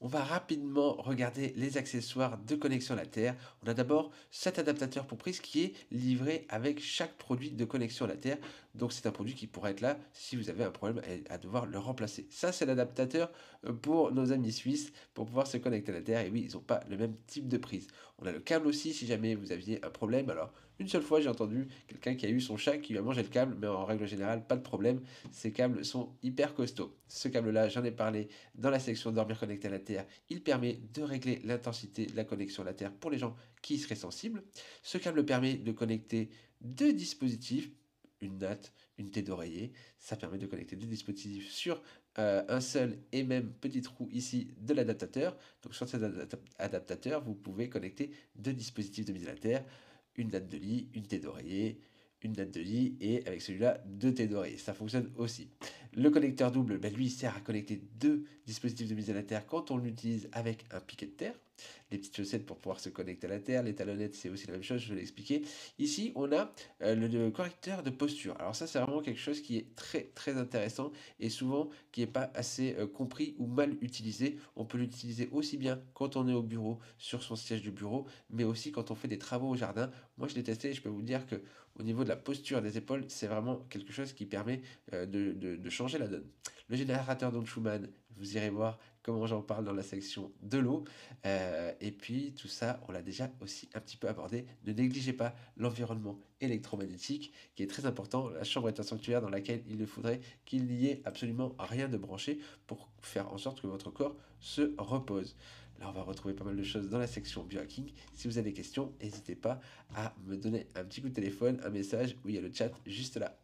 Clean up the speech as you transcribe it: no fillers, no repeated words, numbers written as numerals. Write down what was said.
On va rapidement regarder les accessoires de connexion à la Terre. On a d'abord cet adaptateur pour prise qui est livré avec chaque produit de connexion à la Terre. Donc c'est un produit qui pourrait être là si vous avez un problème à devoir le remplacer. Ça c'est l'adaptateur pour nos amis suisses pour pouvoir se connecter à la Terre. Et oui, ils n'ont pas le même type de prise. On a le câble aussi si jamais vous aviez un problème. Alors une seule fois j'ai entendu quelqu'un qui a eu son chat qui lui a mangé le câble, mais en règle générale pas de problème. Ces câbles sont hyper costauds. Ce câble là j'en ai parlé dans la section dormir connecté à la Terre. Il permet de régler l'intensité de la connexion à la Terre pour les gens qui y seraient sensibles. Ce câble permet de connecter deux dispositifs, une natte, une tête d'oreiller. Ça permet de connecter deux dispositifs sur un seul et même petit trou ici de l'adaptateur. Donc sur cet adaptateur, vous pouvez connecter deux dispositifs de mise à la Terre, une natte de lit, une tête d'oreiller, une natte de lit et avec celui-là deux têtes d'oreiller. Ça fonctionne aussi. Le connecteur double, ben, lui, il sert à connecter deux dispositifs de mise à la terre quand on l'utilise avec un piquet de terre. Les petites chaussettes pour pouvoir se connecter à la terre, les talonnettes, c'est aussi la même chose, je vais l'expliquer. Ici, on a le correcteur de posture. Alors ça, c'est vraiment quelque chose qui est très très intéressant et souvent qui n'est pas assez compris ou mal utilisé. On peut l'utiliser aussi bien quand on est au bureau, sur son siège de bureau, mais aussi quand on fait des travaux au jardin. Moi, je l'ai testé et je peux vous dire que au niveau de la posture des épaules, c'est vraiment quelque chose qui permet de changer la donne. Le générateur d'onde Schumann, vous irez voir comment j'en parle dans la section de l'eau. Et puis tout ça, on l'a déjà aussi un petit peu abordé. Ne négligez pas l'environnement électromagnétique qui est très important. La chambre est un sanctuaire dans laquelle il ne faudrait qu'il n'y ait absolument rien de branché pour faire en sorte que votre corps se repose. Là, on va retrouver pas mal de choses dans la section biohacking. Si vous avez des questions, n'hésitez pas à me donner un petit coup de téléphone, un message où il y a le chat juste là.